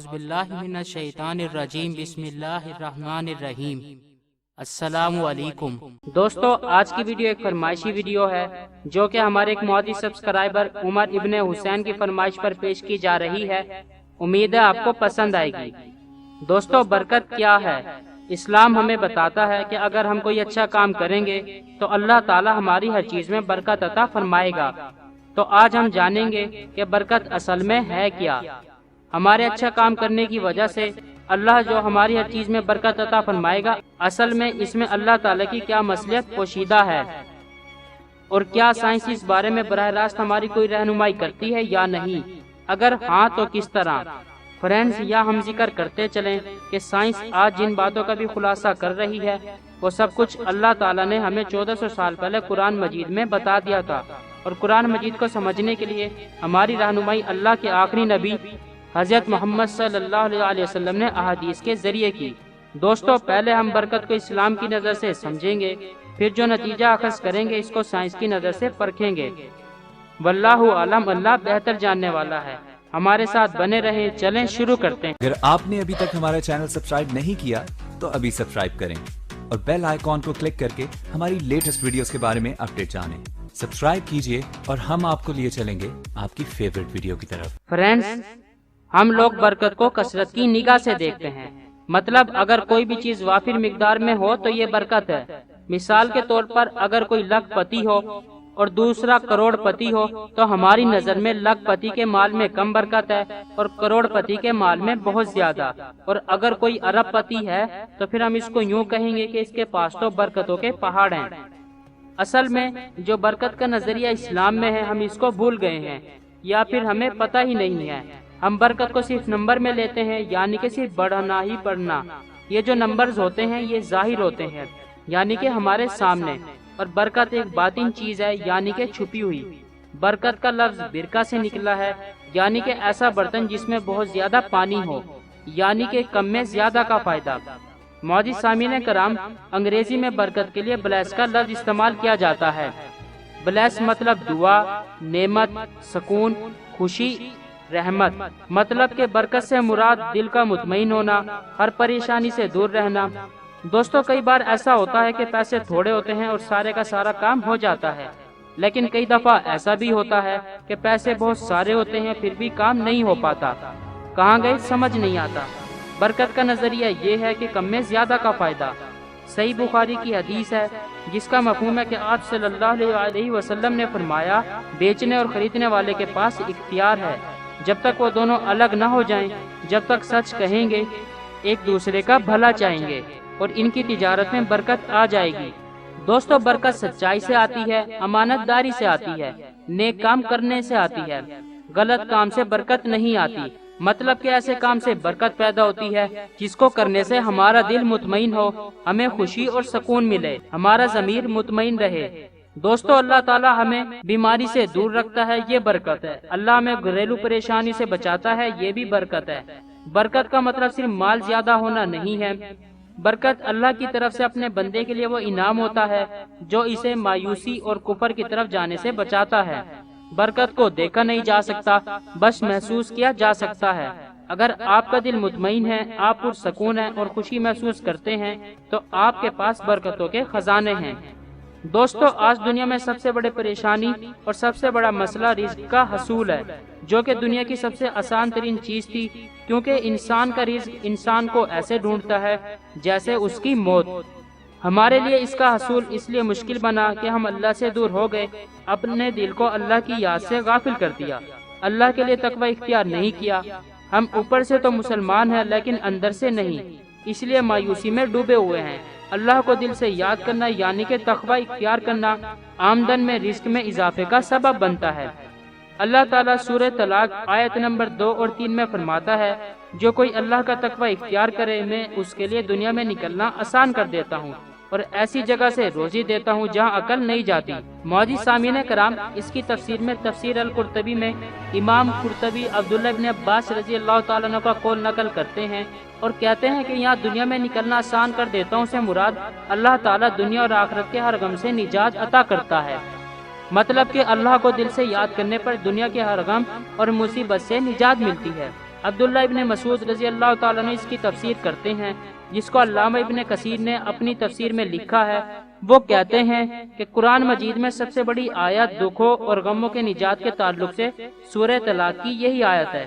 اعوذ باللہ من الشیطان الرجیم بسم اللہ الرحمن الرحیم۔ السلام علیکم دوستو، آج کی ویڈیو ایک فرمائشی ویڈیو ہے جو کہ ہمارے ایک معزز سبسکرائبر عمر ابن حسین کی فرمائش پر پیش کی جا رہی ہے۔ امید ہے آپ کو پسند آئے گی۔ دوستو، برکت کیا ہے؟ اسلام ہمیں بتاتا ہے کہ اگر ہم کوئی اچھا کام کریں گے تو اللہ تعالی ہماری ہر چیز میں برکت عطا فرمائے گا۔ تو آج ہم جانیں گے کہ برکت اصل میں ہے کیا۔ ہمارے اچھا کام کرنے کی وجہ سے اللہ جو ہماری ہر چیز میں برکت عطا فرمائے گا، اصل میں اس میں اللہ تعالی کی کیا مصلحت پوشیدہ ہے، اور کیا سائنس اس بارے میں براہ راست ہماری کوئی رہنمائی کرتی ہے یا نہیں؟ اگر ہاں تو کس طرح؟ فرینڈز، یا ہم ذکر کرتے چلیں کہ سائنس آج جن باتوں کا بھی خلاصہ کر رہی ہے وہ سب کچھ اللہ تعالیٰ نے ہمیں 1400 سال پہلے قرآن مجید میں بتا دیا تھا، اور قرآن مجید کو سمجھنے کے لیے ہماری رہنمائی اللہ کے آخری نبی حضرت محمد صلی اللہ علیہ وسلم نے احادیث کے ذریعے کی۔ دوستو، پہلے ہم برکت کو اسلام کی نظر سے سمجھیں گے، پھر جو نتیجہ اخذ کریں گے اس کو سائنس کی نظر سے پرکھیں گے۔ واللہ عالم، اللہ بہتر جاننے والا ہے۔ ہمارے ساتھ بنے رہیں، چلیں شروع کرتے ہیں۔ اگر آپ نے ابھی تک ہمارا چینل سبسکرائب نہیں کیا تو ابھی سبسکرائب کریں اور بیل آئیکن کو کلک کر کے ہماری لیٹسٹ ویڈیوز کے بارے میں اپڈیٹ جانیں۔ سبسکرائب کیجئے اور ہم آپ کو لیے چلیں گے آپ کی فیورٹ ویڈیو کی طرف۔ فرینڈز، ہم لوگ برکت کو کثرت کی نگاہ سے دیکھتے ہیں۔ مطلب اگر کوئی بھی چیز وافر مقدار میں ہو تو یہ برکت ہے۔ مثال کے طور پر اگر کوئی لاکھ پتی ہو اور دوسرا کروڑ پتی ہو تو ہماری نظر میں لاکھ پتی کے مال میں کم برکت ہے اور کروڑ پتی کے مال میں بہت زیادہ۔ اور اگر کوئی ارب پتی ہے تو پھر ہم اس کو یوں کہیں گے کہ اس کے پاس تو برکتوں کے پہاڑ ہیں۔ اصل میں جو برکت کا نظریہ اسلام میں ہے ہم اس کو بھول گئے ہیں، یا پھر ہمیں پتہ ہی نہیں ہے۔ ہم برکت کو صرف نمبر میں لیتے ہیں، یعنی کہ صرف بڑھنا ہی بڑھنا۔ یہ جو نمبرز ہوتے ہیں یہ ظاہر ہوتے ہیں، یعنی کہ ہمارے سامنے، اور برکت ایک باطن چیز ہے، یعنی کہ چھپی ہوئی۔ برکت کا لفظ برکہ سے نکلا ہے، یعنی کہ ایسا برتن جس میں بہت زیادہ پانی ہو، یعنی کہ کم میں زیادہ کا فائدہ۔ معزز سامعین کرام، انگریزی میں برکت کے لیے بلیس کا لفظ استعمال کیا جاتا ہے۔ بلیس مطلب دعا، نعمت، سکون، خوشی، رحمت۔ مطلب کہ برکت سے مراد دل کا مطمئن ہونا، ہر پریشانی سے دور رہنا۔ دوستو، کئی بار ایسا ہوتا ہے کہ پیسے تھوڑے ہوتے ہیں اور سارے کا سارا کام ہو جاتا ہے، لیکن کئی دفعہ ایسا بھی ہوتا ہے کہ پیسے بہت سارے ہوتے ہیں پھر بھی کام نہیں ہو پاتا۔ کہاں گئے سمجھ نہیں آتا۔ برکت کا نظریہ یہ ہے کہ کم میں زیادہ کا فائدہ۔ صحیح بخاری کی حدیث ہے جس کا مفہوم ہے کہ آپ صلی اللہ علیہ وسلم نے فرمایا، بیچنے اور خریدنے والے کے پاس اختیار ہے جب تک وہ دونوں الگ نہ ہو جائیں، جب تک سچ کہیں گے، ایک دوسرے کا بھلا چاہیں گے، اور ان کی تجارت میں برکت آ جائے گی۔ دوستو، برکت سچائی سے آتی ہے، امانت داری سے آتی ہے، نیک کام کرنے سے آتی ہے۔ غلط کام سے برکت نہیں آتی۔ مطلب کہ ایسے کام سے برکت پیدا ہوتی ہے جس کو کرنے سے ہمارا دل مطمئن ہو، ہمیں خوشی اور سکون ملے، ہمارا ضمیر مطمئن رہے۔ دوستو، اللہ تعالی ہمیں بیماری سے دور رکھتا ہے، یہ برکت ہے۔ اللہ ہمیں گھریلو پریشانی سے بچاتا ہے، یہ بھی برکت ہے۔ برکت کا مطلب صرف مال زیادہ ہونا نہیں ہے۔ برکت اللہ کی طرف سے اپنے بندے کے لیے وہ انعام ہوتا ہے جو اسے مایوسی اور کفر کی طرف جانے سے بچاتا ہے۔ برکت کو دیکھا نہیں جا سکتا، بس محسوس کیا جا سکتا ہے۔ اگر آپ کا دل مطمئن ہے، آپ پرسکون ہیں اور خوشی محسوس کرتے ہیں تو آپ کے پاس برکتوں کے خزانے ہیں۔ دوستو، آج دنیا میں سب سے بڑی پریشانی اور سب سے بڑا مسئلہ رزق کا حصول ہے، جو کہ دنیا کی سب سے آسان ترین چیز تھی، کیونکہ انسان کا رزق انسان کو ایسے ڈھونڈتا ہے جیسے اس کی موت۔ ہمارے لیے اس کا حصول اس لیے مشکل بنا کہ ہم اللہ سے دور ہو گئے، اپنے دل کو اللہ کی یاد سے غافل کر دیا، اللہ کے لیے تقوی اختیار نہیں کیا۔ ہم اوپر سے تو مسلمان ہیں لیکن اندر سے نہیں، اس لیے مایوسی میں ڈوبے ہوئے ہیں۔ اللہ کو دل سے یاد کرنا یعنی کہ تقوی اختیار کرنا آمدن میں رزق میں اضافے کا سبب بنتا ہے۔ اللہ تعالیٰ سورہ طلاق آیت نمبر 2 اور 3 میں فرماتا ہے، جو کوئی اللہ کا تقوی اختیار کرے میں اس کے لیے دنیا میں نکلنا آسان کر دیتا ہوں اور ایسی جگہ سے روزی دیتا ہوں جہاں عقل نہیں جاتی۔ معزز سامعین کرام، اس کی تفسیر میں تفسیر القرطبی میں امام قرطبی عبداللہ ابن عباس رضی اللہ تعالیٰ عنہ کا قول نقل کرتے ہیں اور کہتے ہیں کہ یہاں دنیا میں نکلنا آسان کر دیتا ہوں سے مراد اللہ تعالیٰ دنیا اور آخرت کے ہر غم سے نجات عطا کرتا ہے۔ مطلب کہ اللہ کو دل سے یاد کرنے پر دنیا کے ہر غم اور مصیبت سے نجات ملتی ہے۔ عبداللہ ابن مسعود رضی اللہ تعالیٰ عنہ اس کی تفسیر کرتے ہیں، جس کو علامہ ابن کثیر نے اپنی تفسیر میں لکھا ہے۔ وہ کہتے ہیں کہ قرآن مجید میں سب سے بڑی آیت دکھوں اور غموں کے نجات کے تعلق سے سورہ طلاق کی یہی آیت ہے،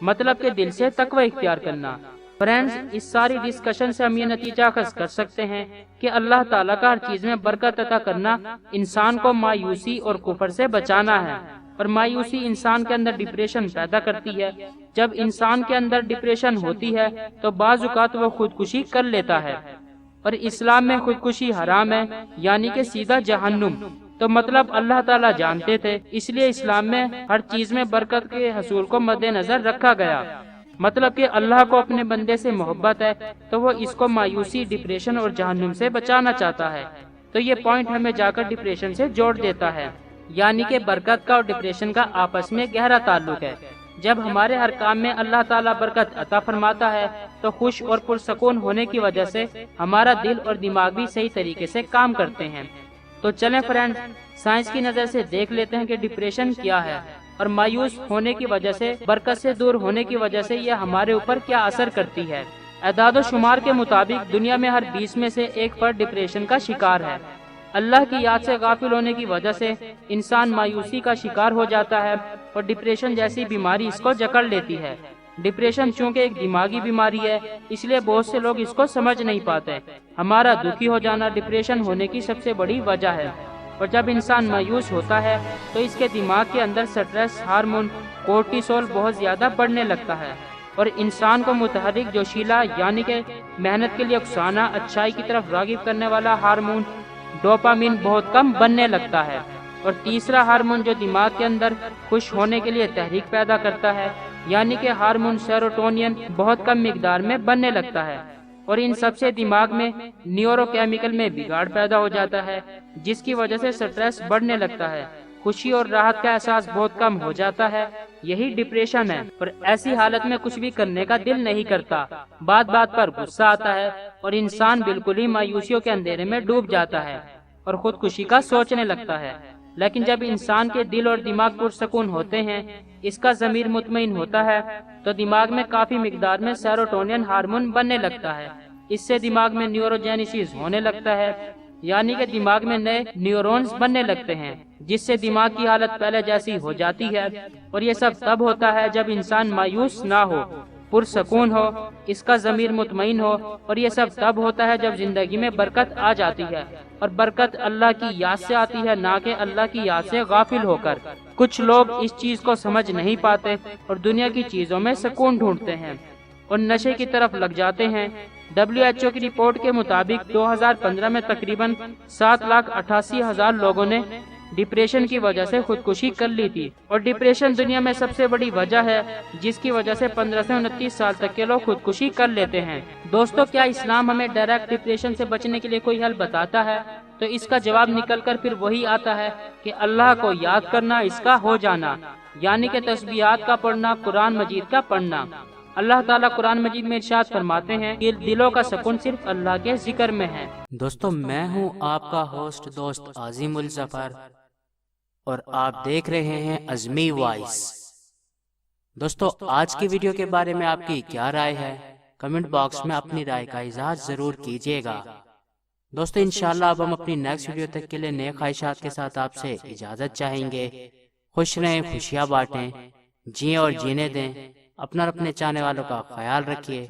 مطلب کہ دل سے تقوی اختیار کرنا۔ فرینڈز، اس ساری ڈسکشن سے ہم یہ نتیجہ اخذ کر سکتے ہیں کہ اللہ تعالیٰ کا ہر چیز میں برکت عطا کرنا انسان کو مایوسی اور کفر سے بچانا ہے، اور مایوسی انسان کے اندر ڈپریشن پیدا کرتی ہے۔ جب انسان کے اندر ڈپریشن ہوتی ہے تو بعض اوقات وہ خودکشی کر لیتا ہے، اور اسلام میں خودکشی حرام ہے، یعنی کہ سیدھا جہنم۔ تو مطلب اللہ تعالیٰ جانتے تھے، اس لیے اسلام میں ہر چیز میں برکت کے حصول کو مد نظر رکھا گیا۔ مطلب کہ اللہ کو اپنے بندے سے محبت ہے تو وہ اس کو مایوسی، ڈپریشن اور جہنم سے بچانا چاہتا ہے۔ تو یہ پوائنٹ ہمیں جا کر ڈپریشن سے جوڑ دیتا ہے، یعنی کہ برکت کا اور ڈپریشن کا آپس میں گہرا تعلق ہے۔ جب ہمارے ہر کام میں اللہ تعالیٰ برکت عطا فرماتا ہے تو خوش اور پرسکون ہونے کی وجہ سے ہمارا دل اور دماغ بھی صحیح طریقے سے کام کرتے ہیں۔ تو چلیں فرینڈ، سائنس کی نظر سے دیکھ لیتے ہیں کہ ڈپریشن کیا ہے، اور مایوس ہونے کی وجہ سے، برکت سے دور ہونے کی وجہ سے یہ ہمارے اوپر کیا اثر کرتی ہے۔ اعداد و شمار کے مطابق دنیا میں ہر 20 میں سے ایک فرد ڈپریشن کا شکار ہے۔ اللہ کی یاد سے غافل ہونے کی وجہ سے انسان مایوسی کا شکار ہو جاتا ہے، اور ڈپریشن جیسی بیماری اس کو جکڑ لیتی ہے۔ ڈپریشن چونکہ ایک دماغی بیماری ہے، اس لیے بہت سے لوگ اس کو سمجھ نہیں پاتے۔ ہمارا دکھی ہو جانا ڈپریشن ہونے کی سب سے بڑی وجہ ہے، اور جب انسان مایوس ہوتا ہے تو اس کے دماغ کے اندر سٹریس ہارمون کورٹیسول بہت زیادہ بڑھنے لگتا ہے، اور انسان کو متحرک جوشیلا، یعنی کہ محنت کے لیے اکسانا، اچھائی کی طرف راغب کرنے والا ہارمون ڈوپامین بہت کم بننے لگتا ہے۔ اور تیسرا ہارمون جو دماغ کے اندر خوش ہونے کے لیے تحریک پیدا کرتا ہے، یعنی کہ ہارمون سیروٹونین، بہت کم مقدار میں بننے لگتا ہے، اور ان سب سے دماغ میں نیورو کیمیکل میں بگاڑ پیدا ہو جاتا ہے، جس کی وجہ سے سٹریس بڑھنے لگتا ہے، خوشی اور راحت کا احساس بہت کم ہو جاتا ہے۔ یہی ڈپریشن ہے، اور ایسی حالت میں کچھ بھی کرنے کا دل نہیں کرتا، بات بات پر غصہ آتا ہے، اور انسان بالکل ہی مایوسیوں کے اندھیرے میں ڈوب جاتا ہے اور خودکشی کا سوچنے لگتا ہے۔ لیکن جب انسان کے دل اور دماغ پرسکون ہوتے ہیں، اس کا ضمیر مطمئن ہوتا ہے، تو دماغ میں کافی مقدار میں سیروٹونین ہارمون بننے لگتا ہے۔ اس سے دماغ میں نیوروجینیسس ہونے لگتا ہے، یعنی کہ دماغ میں نئے نیورونز بننے لگتے ہیں، جس سے دماغ کی حالت پہلے جیسی ہو جاتی ہے۔ اور یہ سب تب ہوتا ہے جب انسان مایوس نہ ہو، پرسکون ہو، اس کا ضمیر مطمئن ہو، اور یہ سب تب ہوتا ہے جب زندگی میں برکت آ جاتی ہے، اور برکت اللہ کی یاد سے آتی ہے، نہ کہ اللہ کی یاد سے غافل ہو کر۔ کچھ لوگ اس چیز کو سمجھ نہیں پاتے اور دنیا کی چیزوں میں سکون ڈھونڈتے ہیں اور نشے کی طرف لگ جاتے ہیں۔ WHO کی رپورٹ کے مطابق 2015 میں تقریباً 7,88,000 لوگوں نے ڈپریشن کی وجہ سے خودکشی کر لی تھی، اور ڈپریشن دنیا میں سب سے بڑی وجہ ہے جس کی وجہ سے 15 سے 29 سال تک کے لوگ خودکشی کر لیتے ہیں۔ دوستو، کیا اسلام ہمیں ڈائریکٹ ڈپریشن سے بچنے کے لیے کوئی حل بتاتا ہے؟ تو اس کا جواب نکل کر پھر وہی آتا ہے کہ اللہ کو یاد کرنا، اس کا ہو جانا، یعنی کہ تسبیحات کا پڑھنا، قرآن مجید کا پڑھنا۔ اللہ تعالیٰ قرآن مجید میں ارشاد فرماتے ہیں کہ دلوں کا سکون صرف اللہ کے ذکر میں ہے۔ دوستو، میں ہوں آپ کا ہوسٹ دوست عظیم الظفر، اور آپ دیکھ رہے ہیں عظمی وائس۔ دوستو، آج کی ویڈیو کے بارے میں آپ کی کیا رائے ہے؟ کمنٹ باکس میں اپنی رائے کا اظہار ضرور کیجیے گا۔ دوستو، انشاءاللہ اب ہم اپنی نیکسٹ ویڈیو تک کے لیے نئے خواہشات کے ساتھ آپ سے اجازت چاہیں گے۔ خوش رہیں، خوشیاں بانٹیں، جئیں اور جینے دیں، اپنا اور اپنے چاہنے والوں کا خیال رکھیے۔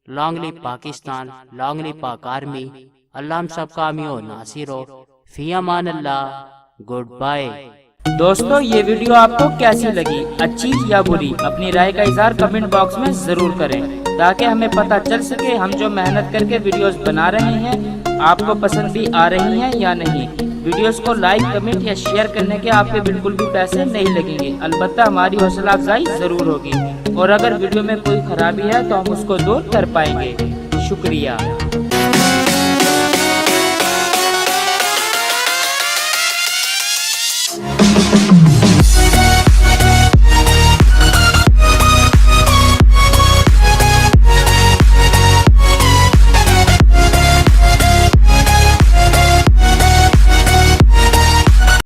لانگ لی پاکستان، لانگ لی پاک آرمی، اللہ ہم سب کا حامی و ناصر ہو۔ فی امان اللہ، گڈ بائے۔ دوستو، یہ ویڈیو آپ کو کیسی لگی، اچھی یا بری؟ اپنی رائے کا اظہار کمنٹ باکس میں ضرور کریں تاکہ ہمیں پتہ چل سکے ہم جو محنت کر کے ویڈیوز بنا رہے ہیں آپ کو پسند بھی آ رہی ہیں یا نہیں۔ ویڈیوز کو لائک، کمنٹ یا شیئر کرنے کے آپ کے بالکل بھی پیسے نہیں لگیں گے، البتہ ہماری حوصلہ افزائی ضرور ہوگی، اور اگر ویڈیو میں کوئی خرابی ہے تو ہم اس کو دور کر پائیں گے۔ شکریہ۔